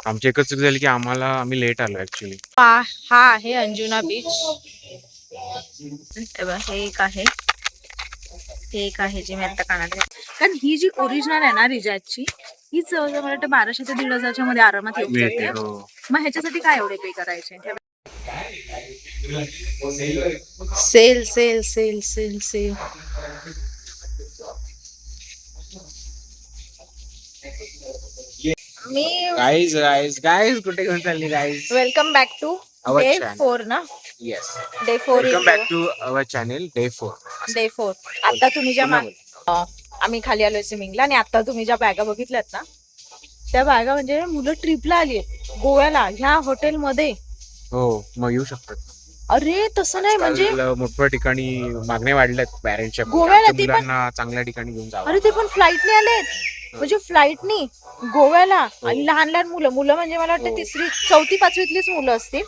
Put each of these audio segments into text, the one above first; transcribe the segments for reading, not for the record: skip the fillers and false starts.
आमची एकच चूक झाली की आम्ही लेट आलो ऍक्च्युली. हा आहे अंजुना बीच. हे एक आहे, हे एक आहे जे मी आता कानात. कारण ही जी ओरिजिनल आहे ना रिजाची, हीच जवळजवळ मला वाटतं 1200 ते 1500 मध्ये आरामात येऊन जाते. मग ह्याच्यासाठी काय एवढे पे करायचे? Sale sale sale sale sale. मी गाईज कुठे घेऊन चालली guys? Welcome back to day 4 ना. Yes, day 4. Welcome back to our channel day 4. Day 4. आता तुम्ही ज्या आम्ही खाली आलोय स्विमिंगला, आणि आता तुम्ही ज्या बॅगा बघितल्यात ना, त्या बॅगा म्हणजे मुलं ट्रिपला आली गोव्याला ह्या हॉटेलमध्ये. हो, मग येऊ शकतात. अरे तसं नाही, म्हणजे मोठ्या ठिकाणी मागण्या वाढल्यात पॅरेंटच्या गोव्याला. ती पण मुलांना चांगल्या ठिकाणी घेऊन जावं. अरे ते पण फ्लाईटने आलेत, म्हणजे फ्लाईटनी गोव्याला. आणि लहान लहान मुलं म्हणजे मला वाटतं 3री 4थी 5वीतलीच मुलं असतील.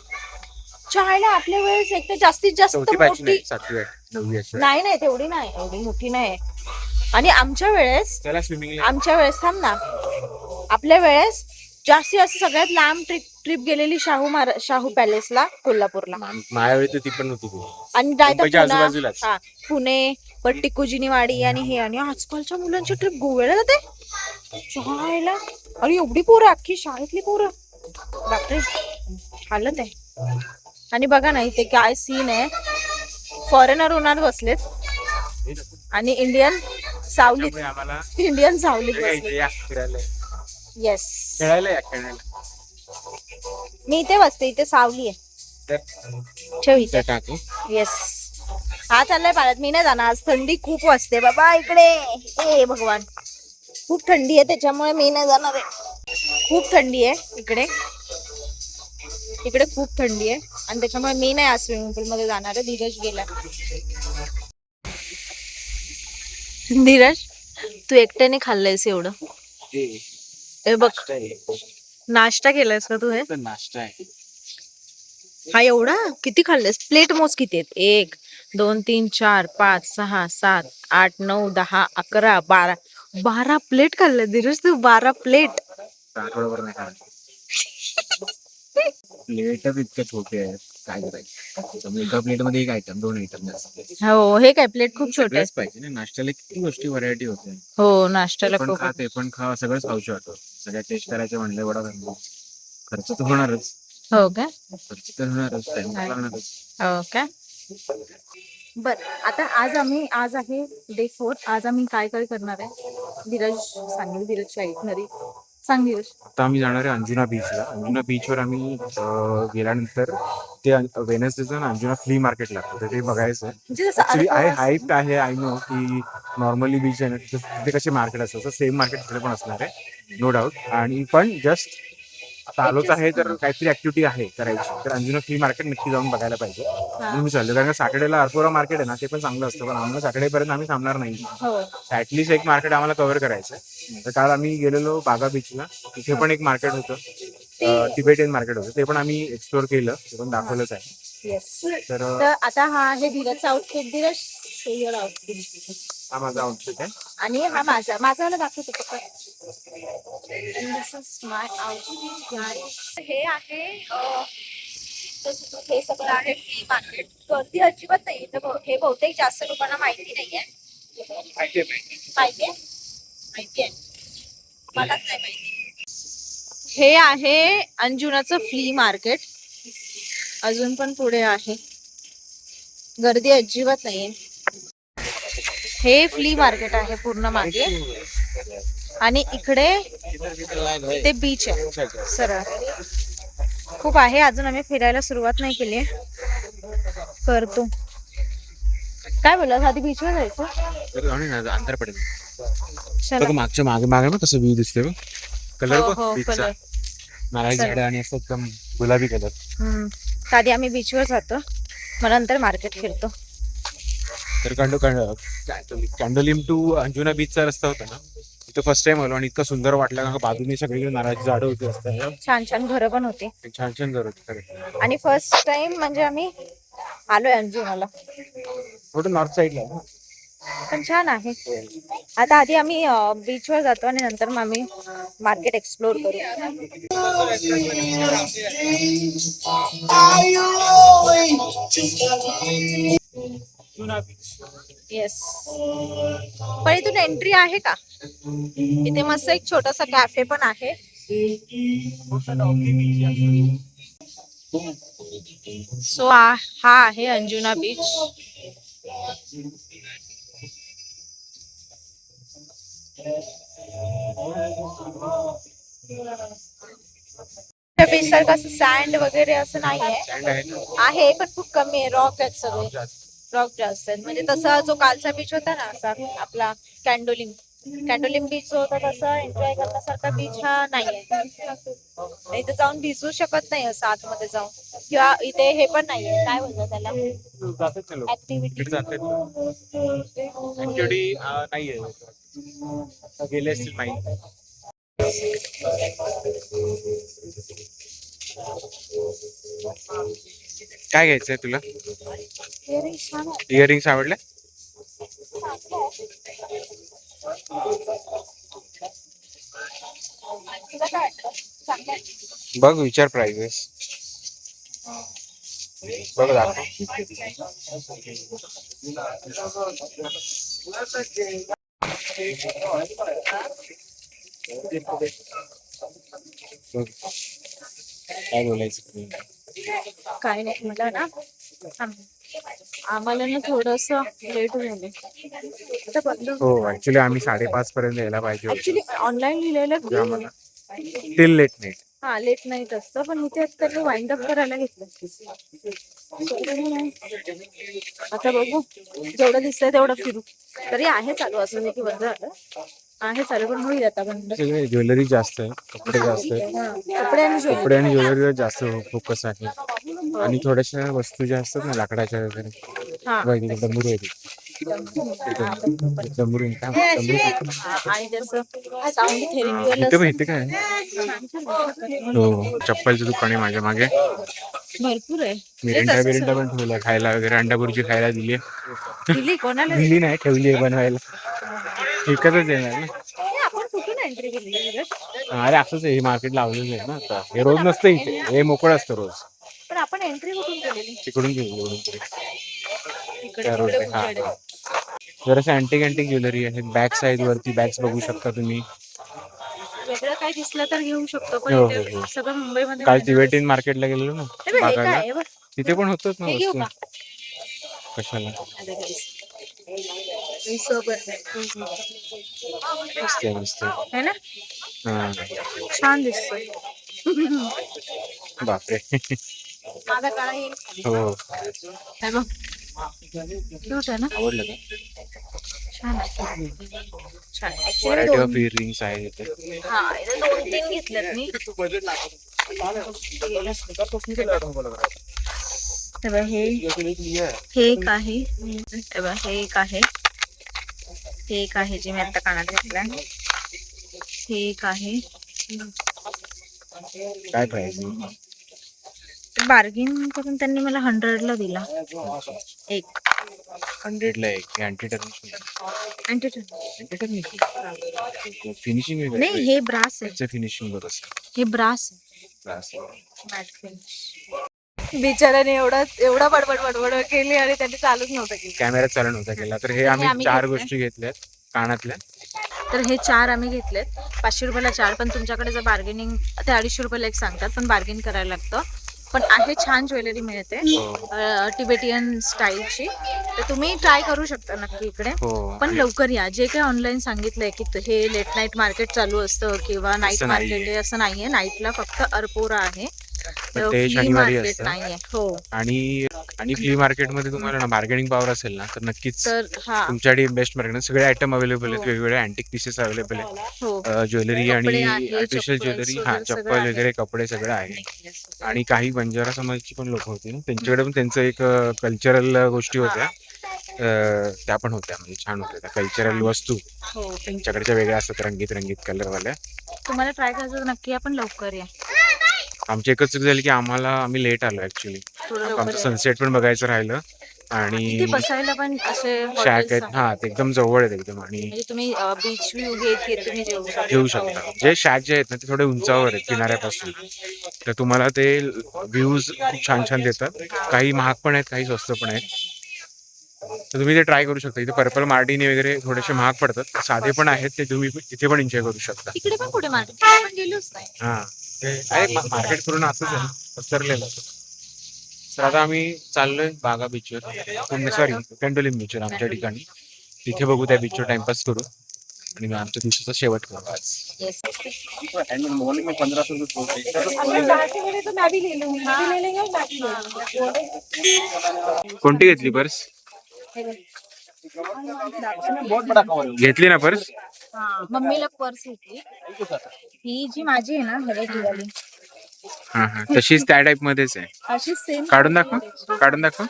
चायला आपल्या वेळेस एक तर जास्तीत जास्त मोठी, 7वी 9वी नाही नाही तेवढी नाही, एवढी मोठी नाही. आणि आमच्या वेळेस थांब ना, आपल्या वेळेस जास्तीत जास्त सगळ्यात लांब ट्रिप गेलेली शाहू पॅलेसला, कोल्हापूरला. माझ्यावेळी तर ती पण होती. आणि पुणे, पण टिकुजिनीवाडी आणि हे. आणि आजकालच्या मुलांची ट्रिप गोव्याला जाते चायला. अरे एवढी पोरं, अख्खी शाळेतली पोरं, बापरे हालत आहे. आणि बघा ना इथे काय सीन आहे, फॉरेनर उन्हात बसलेत आणि इंडियन सावलीत बसले. येस, मी इथे बसते, इथे सावली आहे. ठेव इथे. येस, हा चाललाय पाण्यात. मी नाही जाणार आज, थंडी खूप वाजते बाबा इकडे. ए भगवान, खूप थंडी आहे, त्याच्यामुळे मी नाही जाणार आहे. खूप थंडी आहे इकडे खूप थंडी आहे, आणि त्याच्यामुळे मी नाही आज स्विमिंग पूल मध्ये जाणार आहे. धीरज गेला. धीरज, तू एकट्याने खाल्लंयस एवढं? हे बघ, नाश्ता केलायस का तू? हे नाश्ता आहे. हा एवढा किती खाल्लंयस? प्लेट मोज किती आहेत? 1 2 3 4 5 6 7 8 9 10 11 12 प्लेट खाल्लं धीरज तू. 12 प्लेट. प्लेटच इतके छोटे आहेत, काय करायचं? एका प्लेट मध्ये 1 आयटम 2 आयटम जास्त. हो, हे काय प्लेट खूप छोटे आहेत. पाहिजे ना, नाश्त्याला किती गोष्टी व्हरायटी होते. हो, नाश्त्याला खूप. ते पण खा, सगळंच खाऊशी वाटतं. सगळ्या टेस्ट करायचं म्हणलं एवढा खर्च तर होणारच. हो का? खर्च तर होणारच, टाइम लागणारच. हो का? बर, आता आज आहे डे 4. आज आम्ही काय काय करणार आहे धीरज सांगेल. धीरजच्या ऐकणारी सांग धीरज. आता आम्ही जाणार आहे अंजुना बीचला. अंजुना बीचवर आम्ही गेल्यानंतर ते वेनसडेचं अंजुना फ्ली मार्केट लागतं, तर ते बघायचं. ऍक्च्युली हाईप आहे, आय नो की नॉर्मली बीच आहे ना तिथे कसे मार्केट असतं, सेम मार्केट तिथे पण असणार आहे, नो डाऊट. आणि पण जस्ट आता आलोच आहे तर काहीतरी ऍक्टिव्हिटी आहे करायची, तर अंजुना फ्ली मार्केट नक्की जाऊन बघायला पाहिजे. म्हणून मी चाललो, कारण सॅटर्डेला अर्पुरा मार्केट आहे ना, ते पण चांगलं असतं, पण आम्हाला सॅटर्डे पर्यंत आम्ही थांबणार नाही. ऍटलीस्ट एक मार्केट आम्हाला कव्हर करायचं. तर काल आम्ही गेलेलो बागा बीचला, तिथे पण एक मार्केट होतं, तिबेटियन मार्केट होतं, ते पण आम्ही एक्सप्लोर केलं, ते पण दाखवलंच आहे. तर आता हा आहे धीरजचा आउटफिट. धीरज, हा माझा आउटफिट आहे, आणि हा माझा दाखवतो. माय आउटफिट. हे आहे, हे सगळं आहे फ्ली मार्केट. गर्दी अजिबात नाही. हे बहुतेक जास्त लोकांना माहिती नाहीये. माहितीये मलाच नाही माहिती. हे आहे अंजुनाचं फ्ली मार्केट. अजून पण पुढे आहे, गर्दी अजिबात नाहीये. हे फ्ली मार्केट आहे पूर्ण मागे, आणि इकडे ते बीच आहे सरळ. खूप आहे, अजून आम्ही फिरायला सुरुवात नाही केली, करतो. काय बोलला, आधी बीचवर जायचं? अंतर पडेल. मागच्या मागे ना कसं व्ह्यू दिसते, कलर बीचचा, नारळी झाडं आणि असं एकदम गुलाबी कलर. आधी आम्ही बीचवर जातो, मग नंतर मार्केट फिरतो. तर कॅन्डोलिम टू अंजुना बीचचा रस्ता होता ना, तिथं फर्स्ट टाइम आलो आणि इतकं सुंदर वाटलं, कारण बाजूने सगळीकडे नारळाची झाडं होती, रस्त्यावर छान छान घरं पण होती, छान घर होती. आणि फर्स्ट टाइम म्हणजे आम्ही आलोय अंजुनाला. थोडं नॉर्थ साईडला पण छान आहे. आता आधी आम्ही बीचवर जातो आणि नंतर मग आम्ही मार्केट एक्सप्लोर करू. येस, पण इथून एंट्री आहे का? इथे मस्त एक छोटासा कॅफे पण आहे. सो हा आहे अंजुना बीच. बीच सारखं असं सँड वगैरे असं नाहीये, आहे पण खूप कमी आहे. रॉक आहेत सगळे, रॉक जास्त आहेत. म्हणजे तसा जो कालचा बीच होता ना, असा आपला कॅन्डोलिम बीच जो होता तसा एन्जॉय करण्यासारखा बीच हा नाहीये. इथे जाऊन भिजू शकत नाही असं आतमध्ये जाऊन, किंवा इथे हे पण नाहीये, काय बोलतात त्याला, ऍक्टिव्हिटी नाहीये. गेले असतील माहिती. काय घ्यायचंय तुला? इयरिंग्स आवडले? बघ, विचार प्राइजेस बघ. काय बोलायचं? काय नाही मला ना, आम्हाला ना थोडस लेट झालं. हो, ऍक्च्युली आम्ही 5:30 पर्यंत यायला पाहिजे. ऍक्च्युली ऑनलाईन लिहिलेलं टिल लेट नाईट. हा, लेट नाईट असतं, पण इथे त्यांनी वाइंड अप करायला घेतलं. आता बघू, जेवढं दिसतंय तेवढं फिरू. तरी आहे चालू, असं नाही की बंद झालं, आहे चालू, पण होईल आता बंद. ज्वेलरी जास्त आहे, कपडे जास्त आहे. कपडे आणि ज्वेलरीवर जास्त फोकस आहे. आणि थोड्याशा वस्तू ज्या असतात ना लाकडाच्या वगैरे, डमरू आहे. डमरू माहिती काय? हो, चप्पलचं दुकान आहे माझ्या मागे, भरपूर आहे. मिरिंडा पण ठेवला खायला वगैरे. अंडा बुर्जी खायला दिली. कोणाला दिली नाही, ठेवली आहे बनवायला. विकतच येणार ना. आपण कुठून एंट्री केली? अरे असंच आहे, हे मार्केट लावलेलं आहे ना आता. हे रोज नसतं इथे, हे मोकळं असतं रोज. पण आपण एंट्री कुठून केलेली? तिकडून गेली. जराशे अँटिक ज्वेलरी आहेत. बॅग्स आहेत वरती, बॅग्स बघू शकता तुम्ही. वेगळं काय दिसलं तर घेऊ शकतो, पण हो, इथे हो. सगळं मुंबईमध्ये. काल तिबेटियन मार्केटला गेलेलो ना बघायला, तिथे पण होतच ना हे घेऊ वस्तू. का? कशाला? मस्त है ना, हा. छान दिसतोय. बापरे. माझा काळा येईल. हो, हे बघ, क्यूट आहे ना, आवडलं का? छान आहे, छान. व्हरायटी ऑफ इयरिंग्स आहेत इथे. हा, इथे 2-3 घेतलेत मी. हे एक आहे, हे एक आहे जे मी आता कानात घेतलं. हे एक आहे. काय प्राइस? बार्गेन करून त्यांनी मला 100ला दिला एक. 100ला एक. फिनिशिंग नाही, हे ब्रास आहे. फिनिशिंग बरं. हे ब्रास आहे, मॅट फिनिश. बिचाराने एवढा बडबड केली आणि त्यांनी चालूच नव्हतं केलं. कॅमेरा चालू नव्हता केला. तर हे आम्ही 4 गोष्टी घेतल्यात कानातल्या. तर हे 4 आम्ही घेतलेत. 500 रुपयाला 4. पण तुमच्याकडे जर बार्गेनिंग, ते 250 रुपयाला एक सांगतात, पण बार्गेन करायला लागतं. पण आहे, छान ज्वेलरी मिळते टिबेटियन स्टाईलची, तर तुम्ही ट्राय करू शकता नक्की इकडे. पण लवकर या. जे काही ऑनलाईन सांगितलंय की हे लेट नाईट मार्केट चालू असतं किंवा नाईट मार्केट आहे, असं नाहीये. नाईटला फक्त अरपोरा आहे, शनिवारी असतं. नाहीये. हो, आणि फ्ली मार्केटमध्ये तुम्हाला ना बार्गेनिंग पॉवर असेल ना, तर नक्कीच तर तुमच्यासाठी बेस्ट मार्केट. सगळे आयटम अवेलेबल आहेत, वेगवेगळे अँटिक पीसेस अवेलेबल आहेत, ज्वेलरी आणि आर्टिफिशियल ज्वेलरी, चप्पल वगैरे, कपडे सगळं आहे. आणि काही बंजारा समाजाची पण लोक होती ना, त्यांच्याकडे पण त्यांचं एक कल्चरल गोष्टी होत्या, त्या पण होत्या. म्हणजे छान होत्या त्या कल्चरल वस्तू. त्यांच्याकडच्या वेगळ्या असतात, रंगीत कलरवाल्या. तुम्हाला ट्राय करायचं नक्की, आपण लवकर या. आमची एकच चूक झाली की आम्ही लेट आलो ऍक्च्युली. आमचं सनसेट पण बघायचं राहिलं, आणि तिथे बसायला पण असे शॅक hotels आहेत. आहेत. हा ते एकदम जवळ आहेत एकदम आणि म्हणजे तुम्ही बीच व्ह्यू घेत तुम्ही जेवू शकता. घेऊ शकता. जे शॅक जे आहेत ना ते थोडे उंचावर आहेत किनाऱ्यापासून, तर तुम्हाला ते व्ह्यूज खूप छान छान देतात. काही महाग पण आहेत, काही स्वस्त पण आहेत. तर तुम्ही ते ट्राय करू शकता. इथे पर्पल मार्टिनी वगैरे थोडेसे महाग पडतात, साधे पण आहेत, ते तुम्ही तिथे पण एन्जॉय करू शकता. तिकडे पण कुठे मार्केट पण गेलोच नाही. हा ते आहे मार्केट करून असंच आहे पसरलेलं. तर आता आम्ही चाललोय बागा बीचवर, सॉरी कॅन्डोलिम बीचवर आमच्या ठिकाणी. तिथे बघू त्या बीचवर टाइमपास करू आणि मग आमच्या दिवसाचा शेवट करू आज. कोणती घेतली पर्स? घेतली ना पर्स? मम्मीला पर्स घेतली. ही जी माझी आहे ना ही वाली हा हा तशीच त्या टाइप मध्येच आहे. अशीच सेम काढून दाखव, काढून दाखव.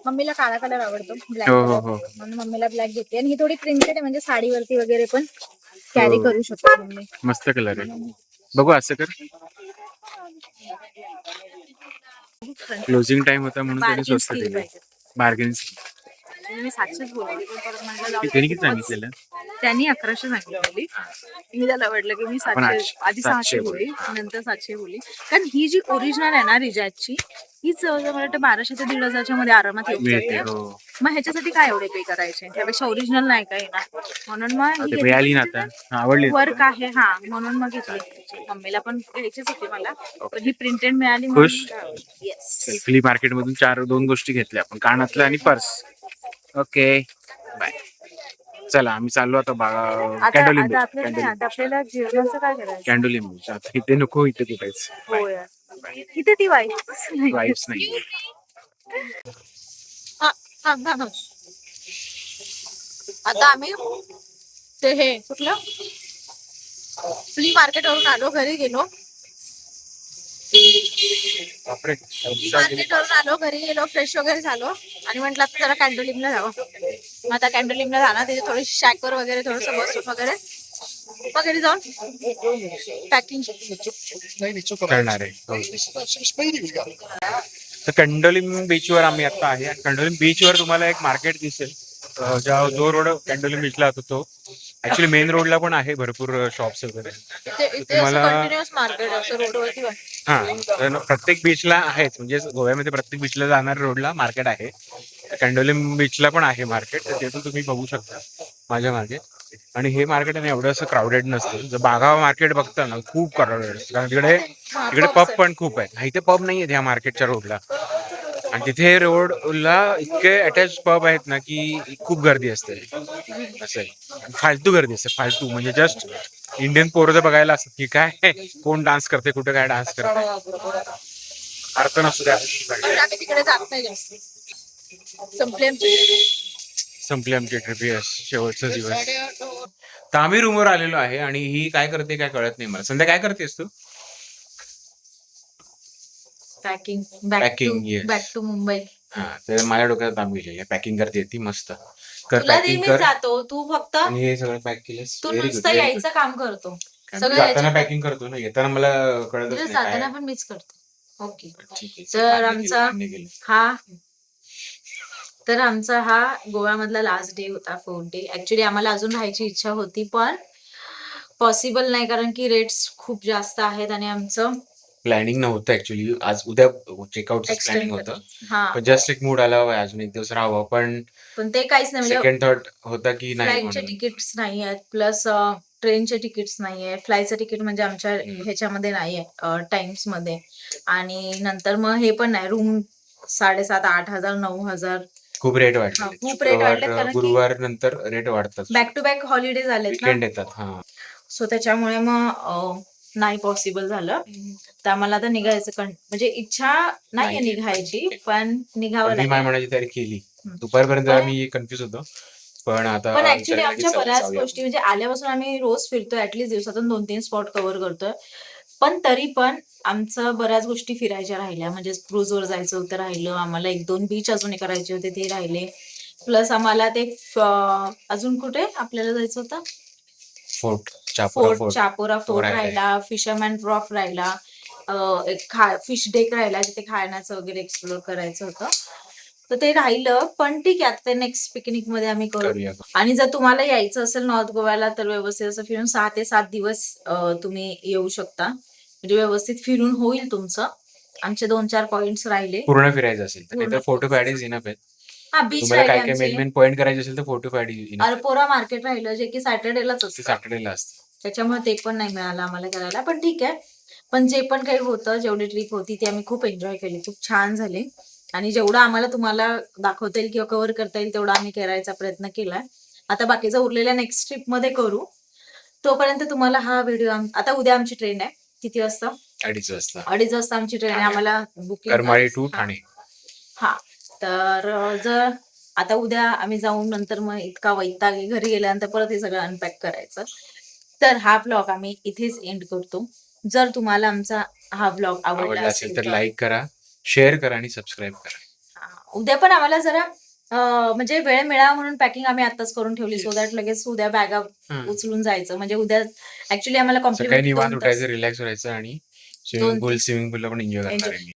मम्मीला काळा कलर आवडतो, ब्लॅक हो हो कलर हो म्हणून मम्मीला ब्लॅक घेते. आणि ही थोडी प्रिंटेड आहे, म्हणजे साडीवरती वगैरे पण कॅरी करू शकतो मम्मी. मस्त कलर आहे. बघू असं कर. क्लोजिंग टाइम होता म्हणून त्यांनी बार्गेन स्वस्त स्किल दिले. पाहिजे. बार्गेन. मी 700 बोलली, पण परत म्हटलं जाऊ दे. त्यांनी किती सांगितलेलं? त्यांनी 1100 सांगितलेली. मी त्याला म्हटलं की मी 700, आधी 600 बोलली, नंतर 700 बोलली. कारण ही जी ओरिजिनल आहे ना रिजाची, हीच जवळजवळ मला वाटतं 1200 ते 1500 मध्ये आरामात येऊन मिळते. जाते. हो मग ह्याच्यासाठी काय एवढे पे करायचे, त्यापेक्षा ओरिजिनल नाही का येणार, म्हणून मग ही ते घेतली. मिळाली ना आता. आवडली वर्क आहे हा, म्हणून मग घेतली. मम्मीला पण घ्यायचीच होती मला, पण ही प्रिंटेड मिळाली. खुश? येस. फ्ली मार्केट मधून 2 गोष्टी घेतल्या आपण, कानातलं आणि पर्स. Okay bye. चला आम्ही चाललो आता कॅन्डोलिम बीच. आपल्याला जेवणाचं काय करायचं? कॅन्डोलिम बीच. आता इथे नको, इथे कुठेच इथे ती वाईफ वाईब्स नाही. आता आम्ही ते हे कुठलं फ्ली मार्केट वरून आलो, घरी गेलो. बापरे. मार्केट वरून आलो, घरी गेलो, फ्रेश वगैरे झालो आणि म्हटलं आता जरा कॅन्डोलिमला जावं. मग आता कॅन्डोलिमला जाणार, तिथे थोडी शॅकवर वगैरे थोडंसं बसून वगैरे घरी जाऊन पॅकिंग करणार आहे. तर कॅन्डोलिम बीचवर आम्ही आता आहे. कॅन्डोलिम बीचवर तुम्हाला एक मार्केट दिसेल, जो रोड कॅन्डोलिम बीचला होतो तो. ऍक्च्युली मेन रोडला पण आहे भरपूर शॉप्स वगैरे. तुम्हाला मार्केट असं रोडवरती. हा प्रत्येक बीचला आहेच, म्हणजे गोव्यामध्ये प्रत्येक बीचला जाणाऱ्या रोडला मार्केट आहे. कॅन्डोलिम बीचला पण आहे मार्केट, तर तिथून तुम्ही बघू शकता माझ्या मागे. आणि हे मार्केट आहे एवढं असं क्राऊडेड नसतं. जर बागा मार्केट बघता ना खूप क्राऊडेड असतं, कारण तिकडे पब पण खूप आहेत. इथे पब नाही आहेत ह्या मार्केटच्या रोडला, आणि तिथे रोडला इतके अटॅच पब आहेत ना की खूप गर्दी असते. असं आहे, फालतू गर्दी असते, फालतू म्हणजे जस्ट इंडियन पोरं बघायला असतात की काय कोण डान्स करते, कुठे काय डान्स करते, अर्थ नसतो त्या. तिकडे जात नाही जास्त. संपली आमची ट्रिप. शेवटचा दिवस. तर आम्ही रूमवर आलेलो आहे आणि ही काय करते काय कळत नाही मला. संध्या काय करतेस तू? Packing Packing, back to Mumbai. हा, तर माझ्या डोक्यात काम गेलेली आहे. पॅकिंग करते ती मस्त. कर तुला पॅकिंग नेहमी कर. जातो तू, फक्त आणि हे सगळं पॅक केलंस. तू व्हेरी गुड. नुसतं यायचं काम करतो. सगळं जाताना पॅकिंग करतो ना, येताना मला कळतच नाही जाताना काय. पण मीच करतो. ओके. ठीक आहे. तर आमचा हा गोव्यामधला लास्ट डे होता, 4th डे. ऍक्च्युली आम्हाला अजून राहायची इच्छा होती, पण पॉसिबल नाही, कारण की रेट्स खूप जास्त आहेत. आणि आमचं प्लॅनिंग नव्हतं ऍक्च्युली. आज उद्या चेकआउटचं प्लॅनिंग होतं, पण जस्ट एक मूड आला हवा अजून एक दिवस राहावं. पण ते काहीच नाही. सेकंड थॉट होता की नाही, फ्लाईटचे तिकीट्स नाही आहेत, प्लस ट्रेनचे तिकीट्स नाहीये. फ्लाईटचं तिकीट म्हणजे आमच्या ह्याच्यामध्ये नाहीये, टाइम्स मध्ये. आणि नंतर मग हे पण नाही, रूम 7,500, 8,000, 9,000 खूप रेट वाढले. खूप रेट वाढले, कारण गुरुवार नंतर रेट वाढतात. बॅक टू बॅक हॉलिडे झाले, विकेंड येतात. हा, सो त्याच्यामुळे मग नाही पॉसिबल झालं. तर आम्हाला आता निघायचं, म्हणजे इच्छा नाहीये निघायची, पण निघावं लागेल. माझ्या मनाची तयारी केली. दुपारपर्यंत आम्ही कन्फ्युज होतो, पण आता पण ऍक्च्युली आमच्या बऱ्याच गोष्टी, म्हणजे आल्यापासून आम्ही रोज फिरतोय, ऍटलीस्ट दिवसातून 2-3 स्पॉट कव्हर करतोय. पण तरी पण आमचं बऱ्याच गोष्टी फिरायच्या राहिल्या, म्हणजे क्रूजवर जायचं होतं राहिलं, आम्हाला 1-2 बीच अजून करायचे होते ते राहिले. प्लस आम्हाला ते अजून कुठे आपल्याला जायचं होतं, चापोरा फोर्ट राहिला, फिशरमॅन ड्रॉप राहिला. एक फिश डेक राहिला जिथे खाण्याचं वगैरे एक्सप्लोर करायचं होतं. तर ते राहिलं, पण ठीक आहे, आता ते नेक्स्ट पिकनिक मध्ये आम्ही करू. करूया. आणि जर तुम्हाला यायचं असेल नॉर्थ गोव्याला तर व्यवस्थित असं फिरून 6 ते 7 दिवस तुम्ही येऊ शकता. म्हणजे व्यवस्थित फिरून होईल तुमचं. आमचे 2-4 पॉइंट्स राहिले. पूर्ण फिरायचं असेल तर, पूर्ण नाहीतर फोटो फॅडीज इनफ आहेत. हा, बीच तुम्हाला काय राहिले काय मेन आमचे. मेन पॉईंट करायचे असेल तर फोटो फॅडीज इनफ. अरपोरा मार्केट राहिलं जे की सॅटर्डेलाच असतं. सॅटर्डेला असतं. त्याच्यामुळे ते पण नाही मिळालं आम्हाला करायला, पण ठीक आहे. पण जे पण काही होतं, जेवढी ट्रिप होती ती आम्ही खूप एन्जॉय केली, खूप छान झाली. आणि जेवढं आम्हाला तुम्हाला दाखवता येईल किंवा कव्हर करता येईल तेवढा आम्ही करायचा प्रयत्न केलाय. आता बाकीचा उरलेल्या नेक्स्ट ट्रिप मध्ये करू. तोपर्यंत तुम्हाला हा व्हिडिओ, आता उद्या आमची ट्रेन आहे. किती वाजता? 2:30 वाजता 2:30 वाजता आमची ट्रेन आहे. आम्हाला बुकिंग करमाळी टू ठाणे. हा, तर जर आता उद्या आम्ही जाऊन नंतर मग इतका वैताग आहे, घरी गेल्यानंतर परत हे सगळं अनपॅक करायचं. तर हा ब्लॉग आम्ही इथेच एंड करतो. जर तुम्हाला आमचा हा ब्लॉग आवडला असेल तर लाईक करा, शेअर करा आणि सबस्क्राईब करा. उद्या पण आम्हाला जरा म्हणजे वेळ मिळावा म्हणून पॅकिंग आम्ही आताच करून ठेवली, सो दॅट लगेच उद्या बॅगा उचलून जायचं. म्हणजे उद्या ऍक्च्युली आम्हाला सकाळी निवांत कॉम्प्लिमेंट उठायचं, रिलॅक्स व्हायचं आणि स्विमिंग पूलला पण एन्जॉय करणार आहे.